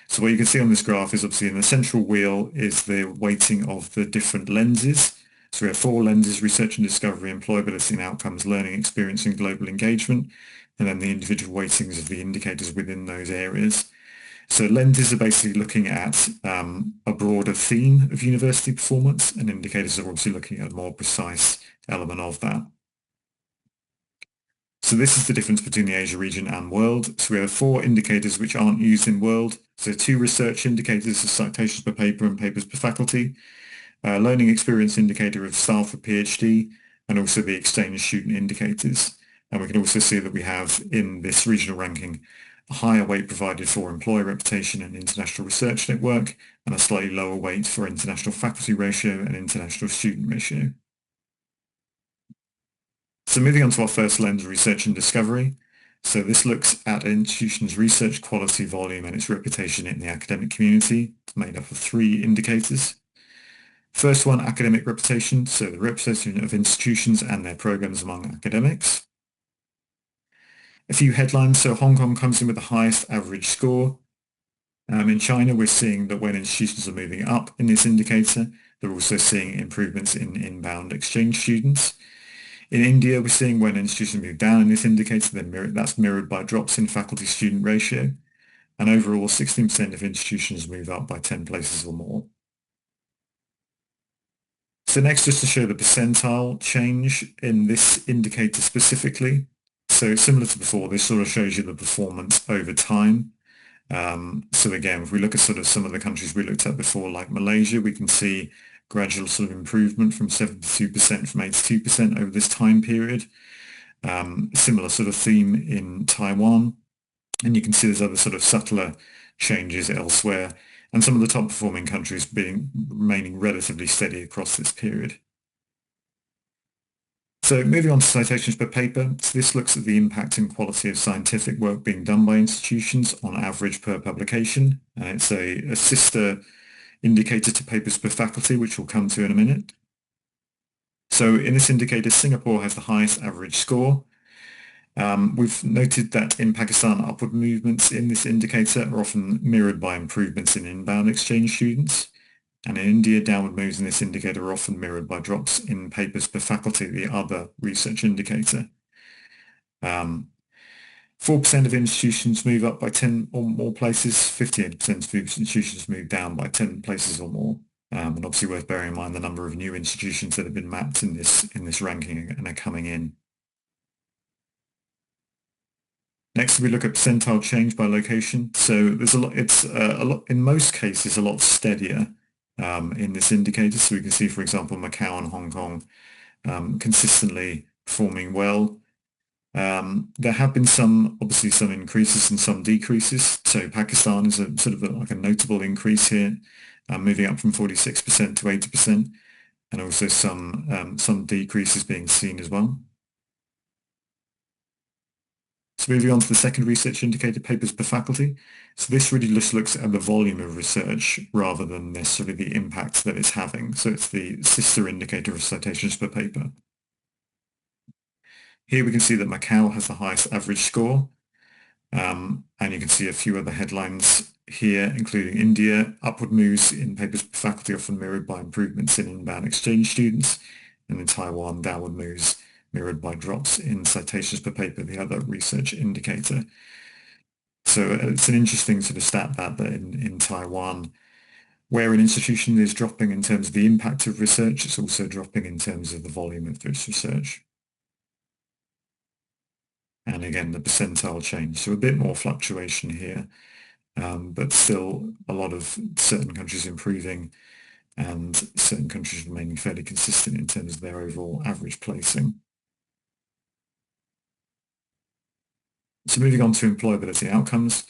So what you can see on this graph is obviously in the central wheel is the weighting of the different lenses. So we have 4 lenses: research and discovery, employability and outcomes, learning, experience and global engagement, and then the individual weightings of the indicators within those areas. So lenses are basically looking at a broader theme of university performance, and indicators are obviously looking at a more precise element of that. So this is the difference between the Asia region and world. So we have 4 indicators which aren't used in world. So 2 research indicators of citations per paper and papers per faculty, learning experience indicator of staff for PhD, and also the exchange student indicators. And we can also see that we have in this regional ranking a higher weight provided for employer reputation and international research network, and a slightly lower weight for international faculty ratio and international student ratio. So moving on to our first lens, research and discovery. So this looks at an institution's research quality, volume, and its reputation in the academic community. It's made up of 3 indicators. First one, academic reputation, so the reputation of institutions and their programs among academics. A few headlines, so Hong Kong comes in with the highest average score. In China, we're seeing that when institutions are moving up in this indicator, they're also seeing improvements in inbound exchange students. In India, we're seeing when institutions move down in this indicator, then that's mirrored by drops in faculty-student ratio. And overall, 16% of institutions move up by 10 places or more. So next, just to show the percentile change in this indicator specifically. So similar to before, this sort of shows you the performance over time. So again, if we look at sort of some of the countries we looked at before, like Malaysia, we can see gradual sort of improvement from 72% from 82% over this time period. Similar sort of theme in Taiwan. And you can see there's other sort of subtler changes elsewhere, and some of the top performing countries remaining relatively steady across this period. So moving on to citations per paper, so this looks at the impact and quality of scientific work being done by institutions on average per publication, and it's a sister indicator to papers per faculty, which we'll come to in a minute. So in this indicator, Singapore has the highest average score. We've noted that in Pakistan, upward movements in this indicator are often mirrored by improvements in inbound exchange students. And in India, downward moves in this indicator are often mirrored by drops in papers per faculty, the other research indicator. 4% of institutions move up by 10 or more places, 58% of institutions move down by 10 places or more. And obviously worth bearing in mind the number of new institutions that have been mapped in this ranking and are coming in. Next, we look at percentile change by location. So there's a lot. It's a lot in most cases a lot steadier in this indicator. So we can see, for example, Macau and Hong Kong consistently performing well. There have been obviously some increases and some decreases. So Pakistan is a sort of like a notable increase here, moving up from 46% to 80%, and also some decreases being seen as well. So moving on to the second research indicator, papers per faculty. So this really just looks at the volume of research rather than necessarily the impact that it's having. So it's the sister indicator of citations per paper. Here we can see that Macau has the highest average score. And you can see a few other headlines here, including India, upward moves in papers per faculty often mirrored by improvements in inbound exchange students, and in Taiwan, downward moves mirrored by drops in citations per paper, the other research indicator. So it's an interesting sort of stat that in Taiwan, where an institution is dropping in terms of the impact of research, it's also dropping in terms of the volume of its research. And again, the percentile change. So a bit more fluctuation here, but still a lot of certain countries improving and certain countries remaining fairly consistent in terms of their overall average placing. So moving on to employability outcomes.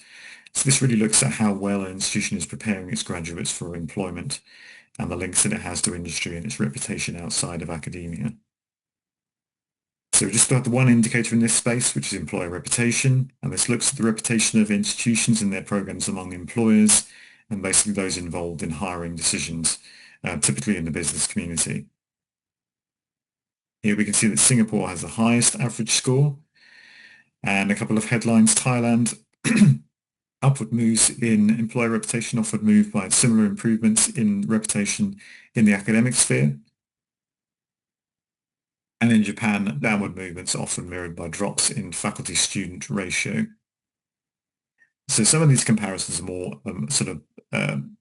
So this really looks at how well an institution is preparing its graduates for employment and the links that it has to industry and its reputation outside of academia. So we just got the one indicator in this space, which is employer reputation, and this looks at the reputation of institutions and their programs among employers, and basically those involved in hiring decisions, typically in the business community. Here we can see that Singapore has the highest average score, and a couple of headlines. Thailand, upward moves in employer reputation, often moved by similar improvements in reputation in the academic sphere. And in Japan, downward movements often mirrored by drops in faculty-student ratio. So some of these comparisons are more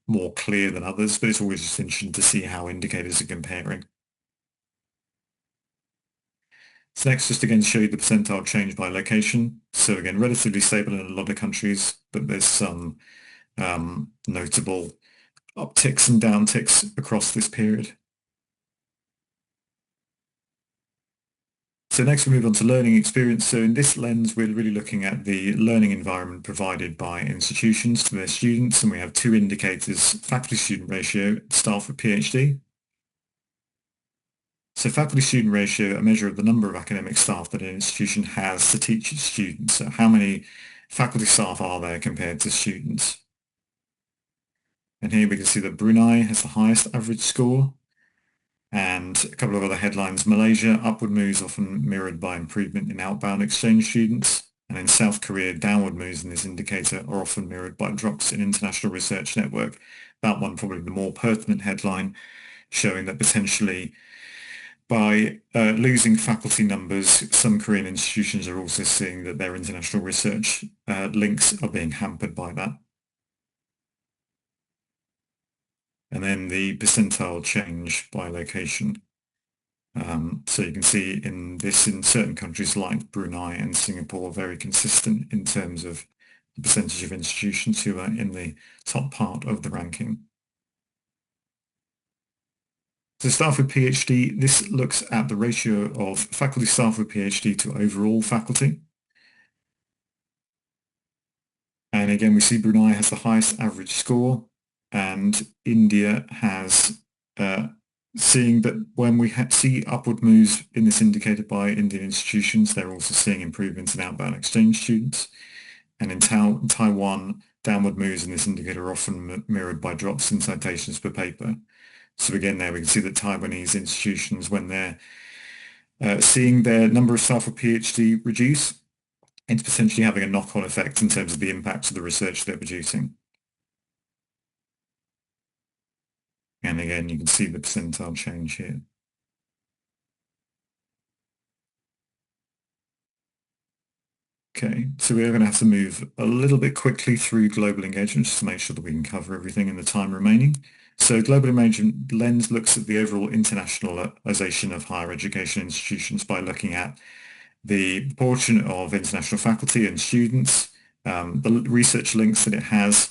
more clear than others, but it's always just interesting to see how indicators are comparing. So next, just again show you the percentile change by location. So again, relatively stable in a lot of countries, but there's some notable upticks and downticks across this period. So next we move on to learning experience. So in this lens, we're really looking at the learning environment provided by institutions to their students, and we have two indicators: faculty-student ratio, staff with PhD. So faculty-student ratio, a measure of the number of academic staff that an institution has to teach its students. So how many faculty staff are there compared to students? And here we can see that Brunei has the highest average score, and a couple of other headlines. Malaysia, upward moves often mirrored by improvement in outbound exchange students. And in South Korea, downward moves in this indicator are often mirrored by drops in international research network. That one probably the more pertinent headline, showing that potentially by losing faculty numbers, some Korean institutions are also seeing that their international research links are being hampered by that. And then the percentile change by location. So you can see in certain countries like Brunei and Singapore, very consistent in terms of the percentage of institutions who are in the top part of the ranking. So staff with PhD, this looks at the ratio of faculty staff with PhD to overall faculty. And again, we see Brunei has the highest average score, and India has seeing that when we see upward moves in this indicator by Indian institutions, they're also seeing improvements in outbound exchange students. And in Taiwan, downward moves in this indicator are often mirrored by drops in citations per paper. So again, there we can see that Taiwanese institutions, when they're seeing their number of staff with PhD reduce, it's potentially having a knock-on effect in terms of the impact of the research they're producing. And again, you can see the percentile change here. Okay, so we're going to have to move a little bit quickly through global engagement just to make sure that we can cover everything in the time remaining. So global engagement lens looks at the overall internationalization of higher education institutions by looking at the proportion of international faculty and students, the research links that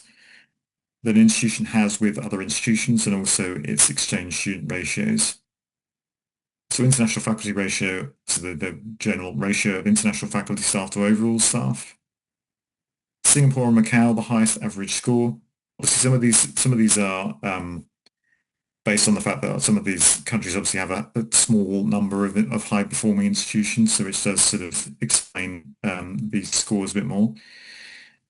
that an institution has with other institutions, and also its exchange student ratios. So international faculty ratio, so the general ratio of international faculty staff to overall staff. Singapore and Macau, the highest average score. Obviously, some of these are based on the fact that some of these countries obviously have a small number of high-performing institutions, so it does sort of explain these scores a bit more.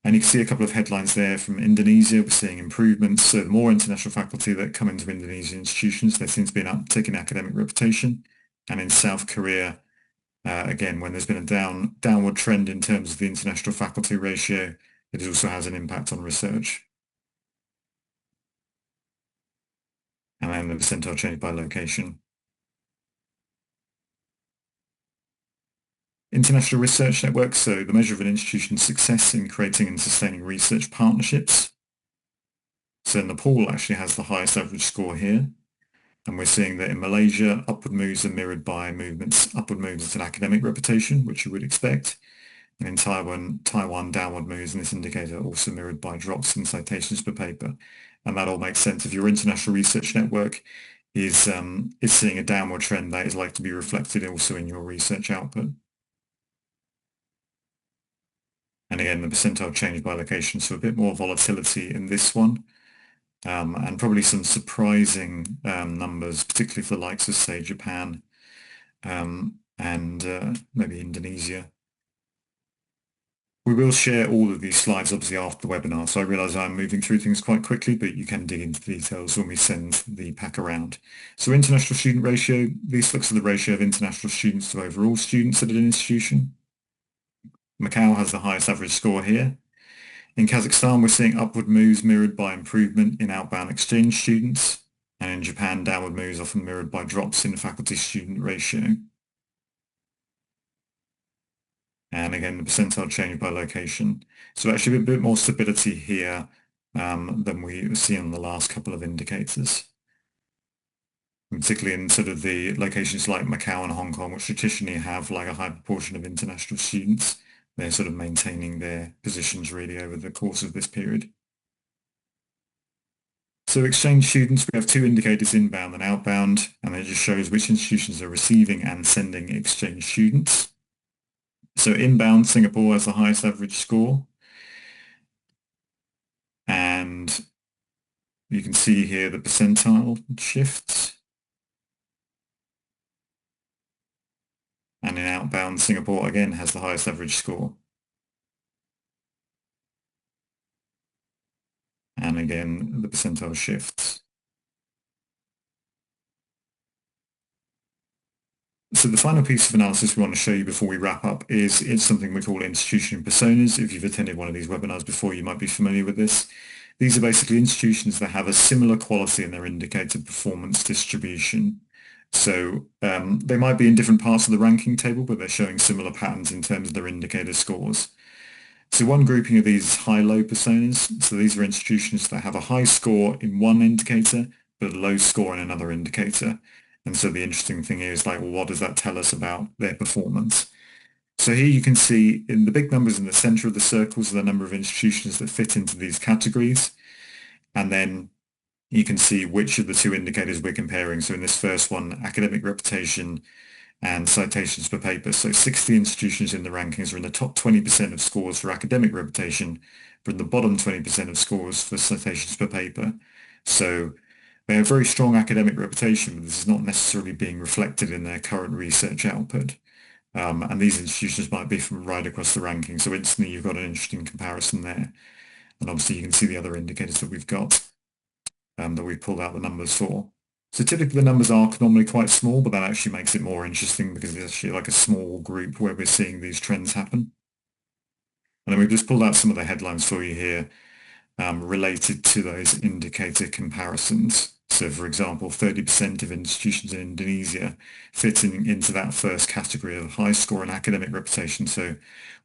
And you can see a couple of headlines there from Indonesia. We're seeing improvements. So the more international faculty that come into Indonesian institutions, there seems to be an uptick in academic reputation. And in South Korea, again, when there's been a downward trend in terms of the international faculty ratio, it also has an impact on research. And then the percentile change by location. International research networks, so the measure of an institution's success in creating and sustaining research partnerships. So Nepal actually has the highest average score here. And we're seeing that in Malaysia, upward moves are mirrored by upward moves in academic reputation, which you would expect. And in Taiwan, downward moves in this indicator are also mirrored by drops in citations per paper. And that all makes sense. If your international research network is seeing a downward trend, that is likely to be reflected also in your research output. And again, the percentile change by location, so a bit more volatility in this one, and probably some surprising numbers, particularly for the likes of, say, Japan and maybe Indonesia. We will share all of these slides obviously after the webinar, so I realise I'm moving through things quite quickly, but you can dig into the details when we send the pack around. So international student ratio, this looks at the ratio of international students to overall students at an institution. Macau has the highest average score here. In Kazakhstan, we're seeing upward moves mirrored by improvement in outbound exchange students, and in Japan, downward moves often mirrored by drops in faculty-student ratio. And again, the percentile change by location. So actually a bit more stability here than we see on the last couple of indicators. And particularly in sort of the locations like Macau and Hong Kong, which traditionally have like a high proportion of international students, they're sort of maintaining their positions really over the course of this period. So exchange students, we have two indicators, inbound and outbound, and it just shows which institutions are receiving and sending exchange students. So inbound, Singapore has the highest average score. And you can see here the percentile shifts. And in outbound, Singapore again has the highest average score. And again, the percentile shifts. So the final piece of analysis we want to show you before we wrap up is it's something we call institution personas. If you've attended one of these webinars before, you might be familiar with this. These are basically institutions that have a similar quality in their indicator performance distribution. So they might be in different parts of the ranking table, but they're showing similar patterns in terms of their indicator scores. So one grouping of these is high-low personas. So these are institutions that have a high score in one indicator, but a low score in another indicator. And so the interesting thing is like, well, what does that tell us about their performance? So here you can see in the big numbers in the center of the circles are the number of institutions that fit into these categories. And then you can see which of the two indicators we're comparing. So in this first one, academic reputation and citations per paper. So 60 institutions in the rankings are in the top 20% of scores for academic reputation, but in the bottom 20% of scores for citations per paper. So they have very strong academic reputation, but this is not necessarily being reflected in their current research output. And these institutions might be from right across the ranking. So instantly you've got an interesting comparison there. And obviously you can see the other indicators that we've got that we've pulled out the numbers for. So typically the numbers are normally quite small, but that actually makes it more interesting because it's actually like a small group where we're seeing these trends happen. And then we've just pulled out some of the headlines for you here related to those indicator comparisons. So for example, 30% of institutions in Indonesia fitting into that first category of high score and academic reputation. So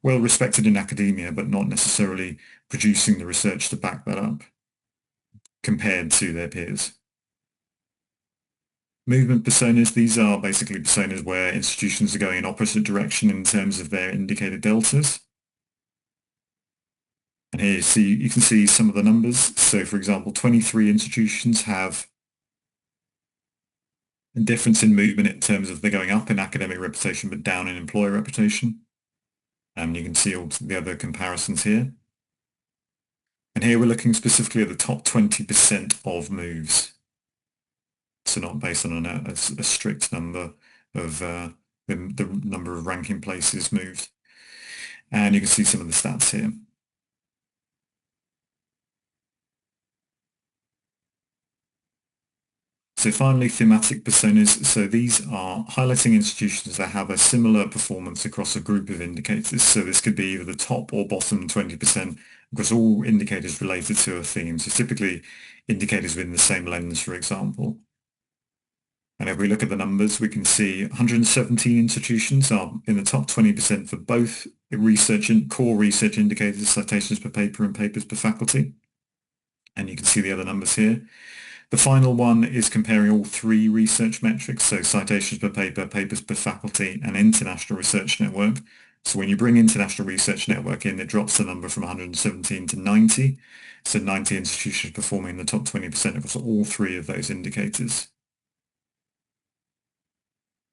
well respected in academia, but not necessarily producing the research to back that up compared to their peers. Movement personas, these are basically personas where institutions are going in opposite direction in terms of their indicator deltas. And here you can see some of the numbers. So for example, 23 institutions have a difference in movement in terms of they're going up in academic reputation but down in employer reputation. And you can see all the other comparisons here. And here we're looking specifically at the top 20% of moves. So not based on a strict number of the number of ranking places moved. And you can see some of the stats here. So finally, thematic personas. So these are highlighting institutions that have a similar performance across a group of indicators. So this could be either the top or bottom 20% across all indicators related to a theme. So typically indicators within the same lens, for example. And if we look at the numbers, we can see 117 institutions are in the top 20% for both research and core research indicators, citations per paper and papers per faculty. And you can see the other numbers here. The final one is comparing all three research metrics, so citations per paper, papers per faculty, and international research network. So when you bring international research network in, it drops the number from 117 to 90. So 90 institutions performing in the top 20% across all three of those indicators.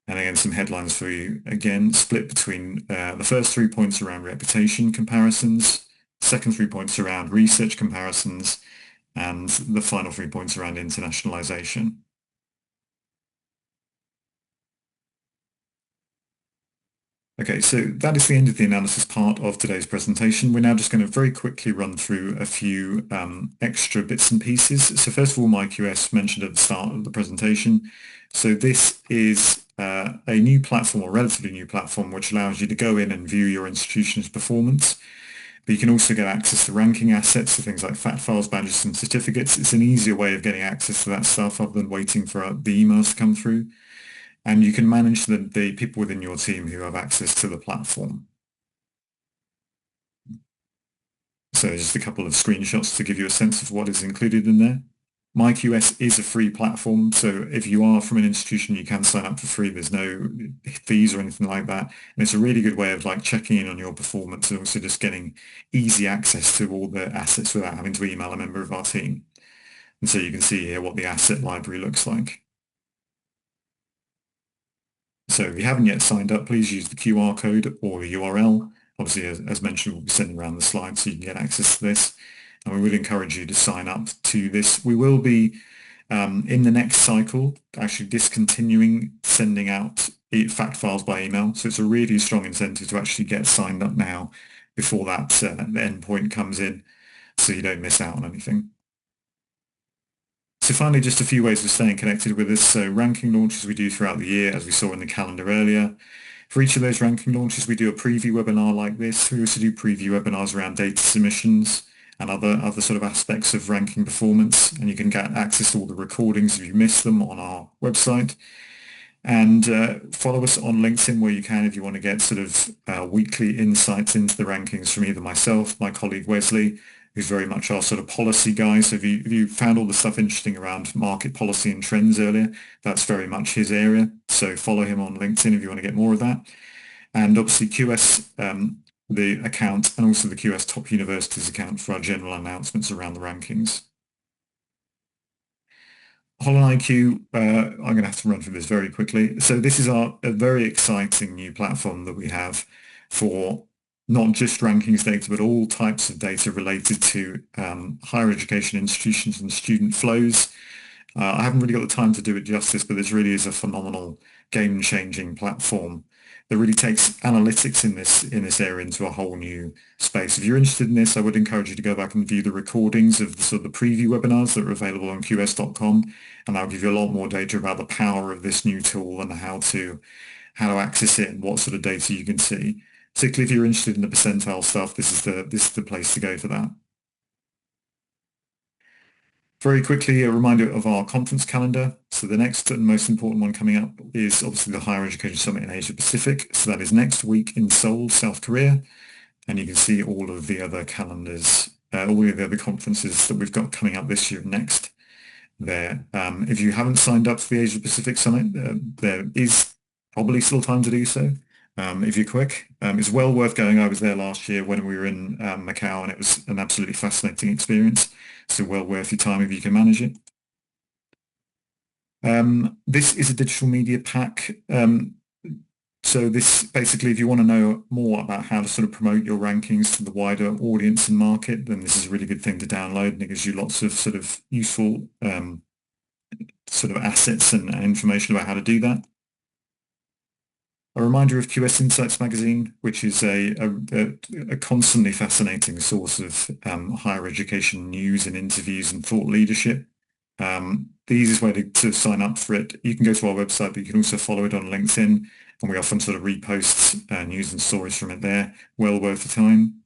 And again, some headlines for you. Again, split between the first 3 points around reputation comparisons, second 3 points around research comparisons, and the final 3 points around internationalization. Okay, so that is the end of the analysis part of today's presentation. We're now just going to very quickly run through a few extra bits and pieces. So first of all, MyQS mentioned at the start of the presentation. So this is a new platform, or relatively new platform, which allows you to go in and view your institution's performance. But you can also get access to ranking assets, so things like fact files, badges, and certificates. It's an easier way of getting access to that stuff other than waiting for the emails to come through. And you can manage the people within your team who have access to the platform. So just a couple of screenshots to give you a sense of what is included in there. MyQS is a free platform, so if you are from an institution, you can sign up for free. There's no fees or anything like that. And it's a really good way of like checking in on your performance and also just getting easy access to all the assets without having to email a member of our team. And so you can see here what the asset library looks like. So if you haven't yet signed up, please use the QR code or the URL. Obviously, as mentioned, we'll be sending around the slides so you can get access to this. And we would encourage you to sign up to this. We will be, in the next cycle, actually discontinuing sending out fact files by email. So it's a really strong incentive to actually get signed up now before that endpoint comes in so you don't miss out on anything. So finally, just a few ways of staying connected with us. So ranking launches we do throughout the year, as we saw in the calendar earlier. For each of those ranking launches, we do a preview webinar like this. We also do preview webinars around data submissions and other sort of aspects of ranking performance. And you can get access to all the recordings if you miss them on our website. And follow us on LinkedIn where you can if you want to get sort of weekly insights into the rankings from either myself, my colleague Wesley, who's very much our sort of policy guy. So if you found all the stuff interesting around market policy and trends earlier, that's very much his area. So follow him on LinkedIn if you want to get more of that. And obviously QS, the account, and also the QS Top Universities account for our general announcements around the rankings. HolonIQ, I'm going to have to run through this very quickly. So this is a very exciting new platform that we have for not just rankings data, but all types of data related to higher education institutions and student flows. I haven't really got the time to do it justice, but this really is a phenomenal game-changing platform that really takes analytics in this area into a whole new space. If you're interested in this, I would encourage you to go back and view the recordings of the sort of the preview webinars that are available on qs.com, and that'll give you a lot more data about the power of this new tool and how to access it and what sort of data you can see. Particularly if you're interested in the percentile stuff, this is the place to go for that. Very quickly, a reminder of our conference calendar. So the next and most important one coming up is obviously the Higher Education Summit in Asia Pacific. So that is next week in Seoul, South Korea. And you can see all of the other calendars, all of the other conferences that we've got coming up this year and next there. If you haven't signed up for the Asia Pacific Summit, there is probably still time to do so. If you're quick, it's well worth going. I was there last year when we were in Macau, and it was an absolutely fascinating experience. So well worth your time if you can manage it. This is a digital media pack. So this basically, if you want to know more about how to sort of promote your rankings to the wider audience and market, then this is a really good thing to download, and it gives you lots of sort of useful sort of assets and information about how to do that. A reminder of QS Insights magazine, which is a constantly fascinating source of higher education news and interviews and thought leadership. The easiest way to sign up for it, you can go to our website, but you can also follow it on LinkedIn, and we often sort of repost news and stories from it there. Well worth the time.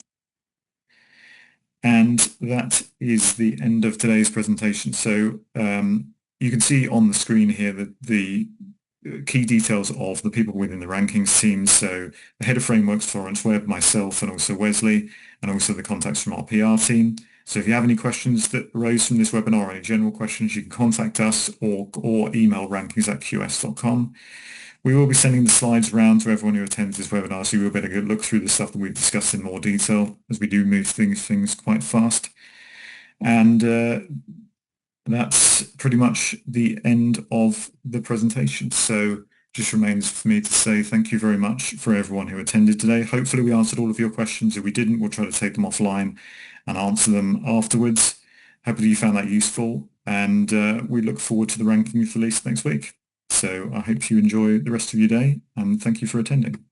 And that is the end of today's presentation. So you can see on the screen here that the key details of the people within the rankings team. So the head of frameworks, Florence Webb, myself, and also Wesley, and also the contacts from our PR team. So if you have any questions that arose from this webinar or any general questions, you can contact us or email rankings@qs.com. We will be sending the slides around to everyone who attends this webinar, so you will be able to look through the stuff that we've discussed in more detail, as we do move things quite fast. And that's pretty much the end of the presentation. So just remains for me to say thank you very much for everyone who attended today. Hopefully we answered all of your questions. If we didn't, we'll try to take them offline and answer them afterwards. Hopefully you found that useful, and we look forward to the rankings release next week. So I hope you enjoy the rest of your day, and thank you for attending.